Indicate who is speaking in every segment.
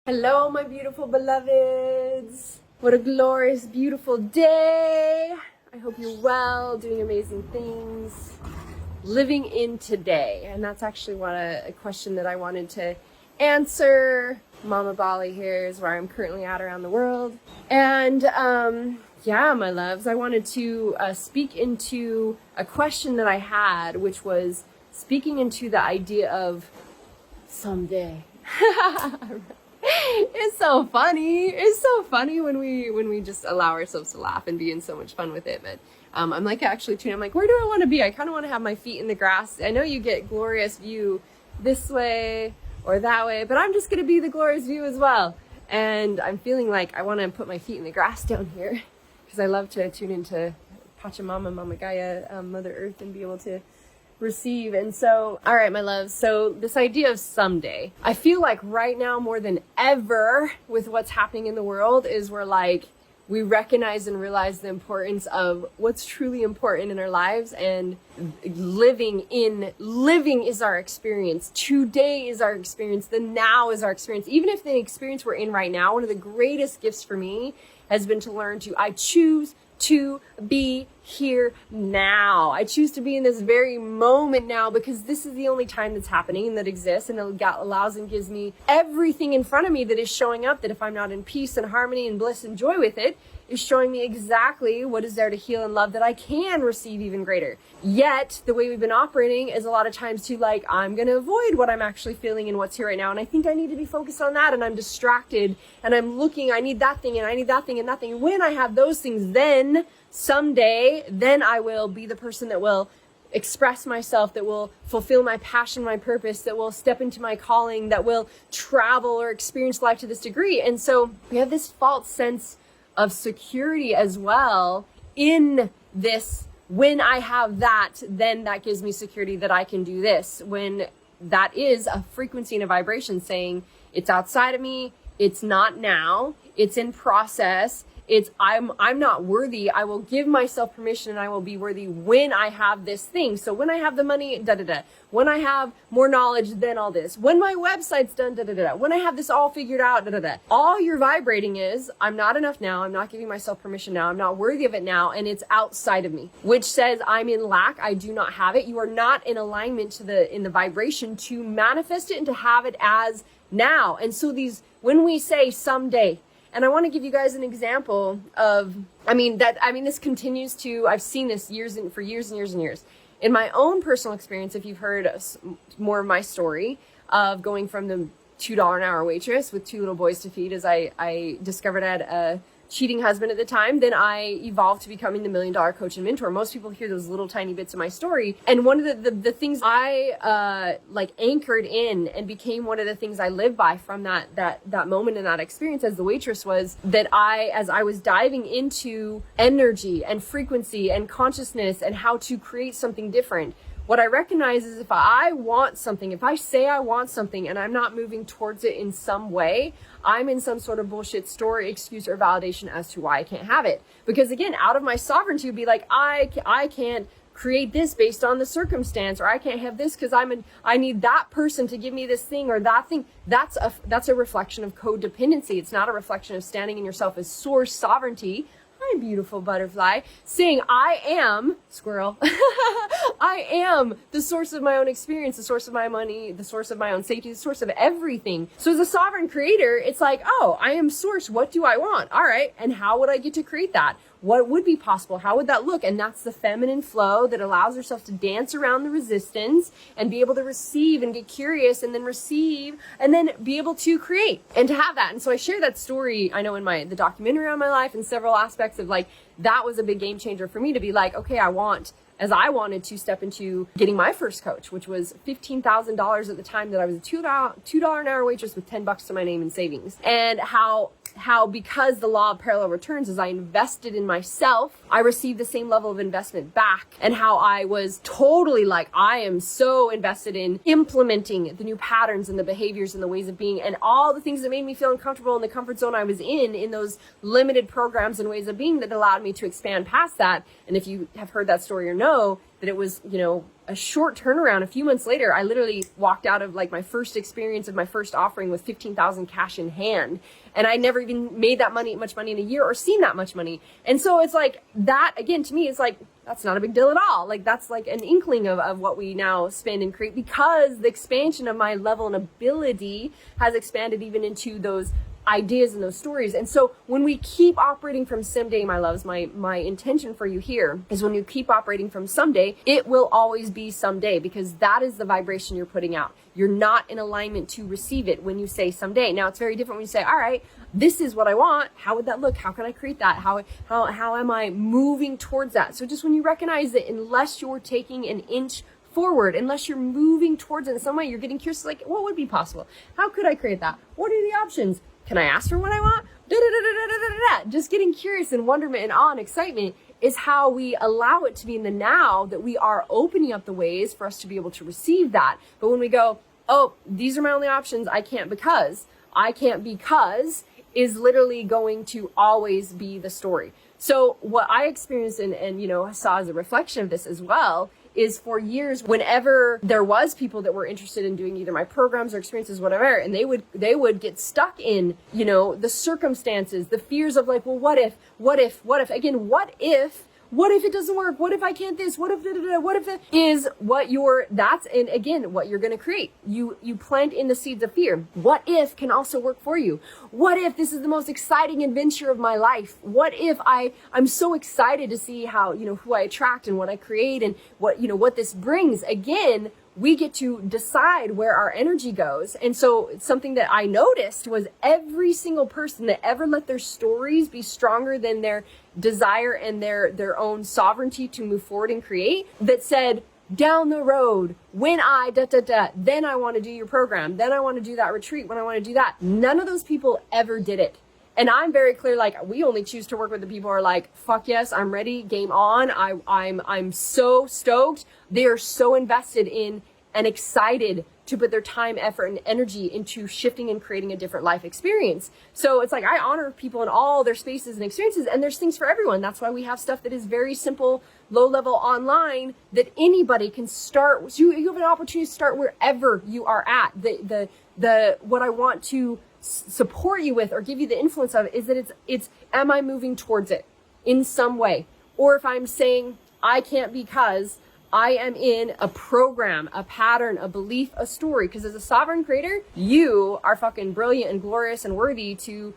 Speaker 1: Hello, my beautiful beloveds. What a glorious, beautiful day. I hope you're well, doing amazing things, living in today. And that's actually a question that I wanted to answer. Mama Bali here is where I'm currently at around the world. And yeah, my loves, I wanted to speak into a question that I had, which was speaking into the idea of someday. It's so funny. It's so funny when we just allow ourselves to laugh and be in so much fun with it. But I'm like actually tuning. I'm like, where do I want to be? I kind of want to have my feet in the grass. I know you get glorious view this way or that way, but I'm just going to be the glorious view as well. And I'm feeling like I want to put my feet in the grass down here because I love to tune into Pachamama, Mama Gaia, Mother Earth, and be able to receive. And so, all right, my loves, so this idea of someday, I feel like right now more than ever with what's happening in the world is we recognize and realize the importance of what's truly important in our lives, and living is our experience. Today is our experience. The now is our experience. Even if the experience we're in right now, one of the greatest gifts for me has been to learn I choose to be here now. I choose to be in this very moment now because this is the only time that's happening and that exists, and it allows and gives me everything in front of me that is showing up, that if I'm not in peace and harmony and bliss and joy with it, is showing me exactly what is there to heal and love that I can receive even greater. Yet the way we've been operating is a lot of times to I'm going to avoid what I'm actually feeling and what's here right now. And I think I need to be focused on that. And I'm distracted and I'm looking, I need that thing and I need that thing and that thing. When I have those things, then someday, then I will be the person that will express myself, that will fulfill my passion, my purpose, that will step into my calling, that will travel or experience life to this degree. And so we have this false sense of security as well in this. When I have that, then that gives me security that I can do this. When that is a frequency and a vibration saying it's outside of me, it's not now, it's in process, it's I'm not worthy. I will give myself permission and I will be worthy when I have this thing. So when I have the money, when I have more knowledge, then all this. When my website's done, when I have this all figured out, All you're vibrating is, I'm not enough now. I'm not giving myself permission now. I'm not worthy of it now. And it's outside of me, which says I'm in lack. I do not have it. You are not in alignment in the vibration to manifest it and to have it as now. And so when we say someday, and I want to give you guys an example of, this continues to, I've seen this for years and years and years. In my own personal experience, if you've heard more of my story of going from the $2 an hour waitress with 2 little boys to feed, as I discovered I had a cheating husband at the time, then I evolved to becoming the $1 million coach and mentor. Most people hear those little tiny bits of my story. And one of the things I anchored in and became one of the things I live by from that moment and that experience as the waitress was that as I was diving into energy and frequency and consciousness and how to create something different, what I recognize is if I want something, if I say I want something and I'm not moving towards it in some way, I'm in some sort of bullshit story, excuse, or validation as to why I can't have it. Because again, out of my sovereignty would be like, I can't create this based on the circumstance, or I can't have this because I need that person to give me this thing or that thing. That's a reflection of codependency. It's not a reflection of standing in yourself as source sovereignty. Hi, beautiful butterfly, saying I am squirrel. I am the source of my own experience, the source of my money, the source of my own safety, the source of everything. So as a sovereign creator, it's like, oh, I am source. What do I want? All right. And how would I get to create that? What would be possible? How would that look? And that's the feminine flow that allows herself to dance around the resistance and be able to receive and get curious and then receive and then be able to create and to have that. And so I share that story, I know in the documentary on my life and several aspects of that was a big game changer for me to be like, okay, I wanted to step into getting my first coach, which was $15,000 at the time that I was a $2 an hour waitress with $10 to my name in savings. And how because the law of parallel returns, as I invested in myself, I received the same level of investment back, and how I was totally I am so invested in implementing the new patterns and the behaviors and the ways of being and all the things that made me feel uncomfortable in the comfort zone I was in those limited programs and ways of being that allowed me to expand past that. And if you have heard that story or know, that it was, a short turnaround. A few months later, I literally walked out of like my first experience of my first offering with 15,000 cash in hand. And I never even made much money in a year or seen that much money. And so it's like that, again, to me, it's like, that's not a big deal at all. Like that's like an inkling of what we now spend and create, because the expansion of my level and ability has expanded even into those ideas and those stories. And so when we keep operating from someday, my loves, my intention for you here is when you keep operating from someday, it will always be someday, because that is the vibration you're putting out. You're not in alignment to receive it when you say someday. Now it's very different when you say, all right, this is what I want. How would that look? How can I create that? How am I moving towards that? So just when you recognize that unless you're taking an inch forward, unless you're moving towards it in some way, you're getting curious, like, what would be possible? How could I create that? What are the options? Can I ask for what I want? Just getting curious and wonderment and awe and excitement is how we allow it to be in the now, that we are opening up the ways for us to be able to receive that. But when we go, oh, these are my only options, I can't because is literally going to always be the story. So what I experienced and saw as a reflection of this as well is for years, whenever there was people that were interested in doing either my programs or experiences, whatever, and they would get stuck in, the circumstances, the fears of like, well, what if, again, what if it doesn't work? What if I can't this? What if, what if that is what and again, what you're going to create. You plant in the seeds of fear. What if can also work for you? What if this is the most exciting adventure of my life? What if I'm so excited to see how, who I attract and what I create and what this brings? Again, we get to decide where our energy goes. And so something that I noticed was every single person that ever let their stories be stronger than their desire and their own sovereignty to move forward and create, that said, down the road, when then I want to do your program, then I want to do that retreat, when I want to do that. None of those people ever did it. And I'm very clear, like, we only choose to work with the people who are like, fuck yes, I'm ready, game on. I'm so stoked. They are so invested in and excited to put their time, effort, and energy into shifting and creating a different life experience. So it's like, I honor people in all their spaces and experiences, and there's things for everyone. That's why we have stuff that is very simple, low level online that anybody can start. So you have an opportunity to start wherever you are at. What I want to support you with or give you the influence of is that it's am I moving towards it in some way? Or if I'm saying I can't because I am in a program, a pattern, a belief, a story. Because as a sovereign creator, you are fucking brilliant and glorious and worthy to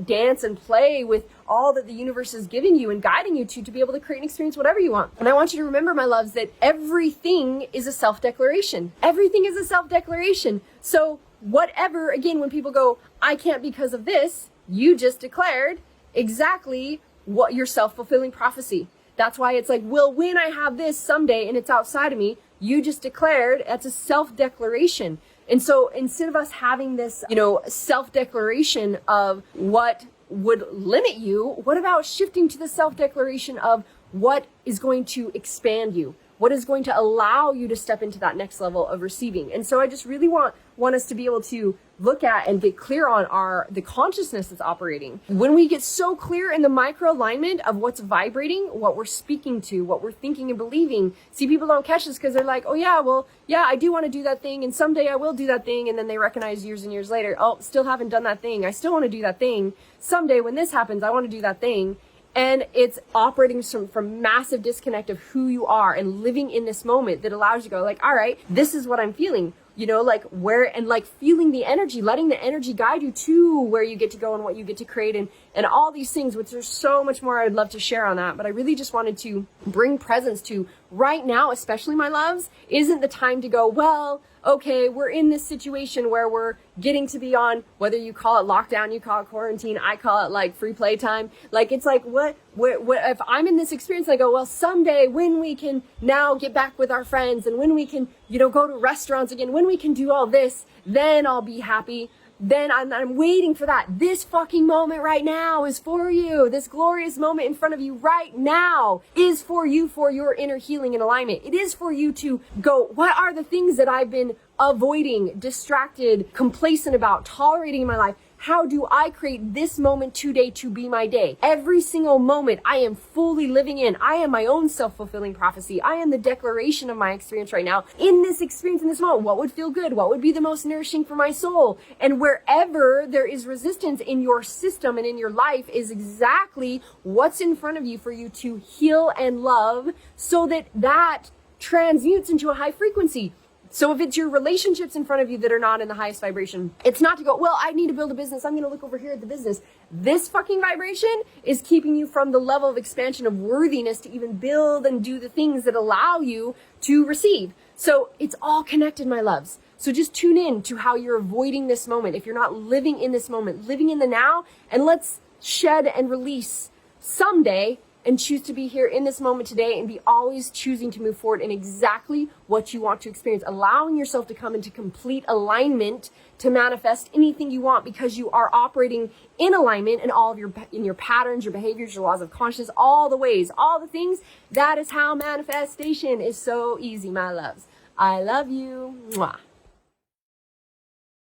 Speaker 1: dance and play with all that the universe is giving you and guiding you to be able to create and experience whatever you want. And I want you to remember, my loves, that everything is a self-declaration. Everything is a self-declaration. So whatever, again, when people go, I can't because of this, you just declared exactly what your self-fulfilling prophecy. That's why it's like, well, when I have this someday and it's outside of me, you just declared, that's a self-declaration. And so instead of us having this, self-declaration of what would limit you, what about shifting to the self-declaration of what is going to expand you? What is going to allow you to step into that next level of receiving? And so I just really want us to be able to look at and get clear on the consciousness that's operating. When we get so clear in the micro alignment of what's vibrating, what we're speaking to, what we're thinking and believing. See, people don't catch this because they're like, oh yeah, well, yeah, I do want to do that thing, and someday I will do that thing. And then they recognize years and years later, oh, still haven't done that thing. I still want to do that thing. Someday when this happens, I want to do that thing. And it's operating from massive disconnect of who you are and living in this moment that allows you to go like, all right, this is what I'm feeling, feeling the energy, letting the energy guide you to where you get to go and what you get to create and all these things, which there's so much more I'd love to share on that. But I really just wanted to bring presence to right now, especially my loves, isn't the time to go, well, okay, we're in this situation where we're getting to be on, whether you call it lockdown, you call it quarantine, I call it like free play time. Like, it's like, what if I'm in this experience, I go, well, someday when we can now get back with our friends and when we can, go to restaurants again, when we can do all this, then I'll be happy. Then I'm waiting for that. This fucking moment right now is for you. This glorious moment in front of you right now is for you, for your inner healing and alignment. It is for you to go, what are the things that I've been avoiding, distracted, complacent about, tolerating in my life? how do I create this moment today to be my day? Every single moment I am fully living in. I am my own self-fulfilling prophecy. I am the declaration of my experience right now. In this experience, in this moment, what would feel good? What would be the most nourishing for my soul? And wherever there is resistance in your system and in your life is exactly what's in front of you for you to heal and love, so that transmutes into a high frequency. So if it's your relationships in front of you that are not in the highest vibration, it's not to go, well, I need to build a business. I'm going to look over here at the business. This fucking vibration is keeping you from the level of expansion of worthiness to even build and do the things that allow you to receive. So it's all connected, my loves. So just tune in to how you're avoiding this moment. If you're not living in this moment, living in the now, and let's shed and release someday and choose to be here in this moment today and be always choosing to move forward in exactly what you want to experience, allowing yourself to come into complete alignment to manifest anything you want, because you are operating in alignment in all of your patterns, your behaviors, your laws of consciousness, all the ways, all the things. That is how manifestation is so easy, my loves. I love you. Mwah.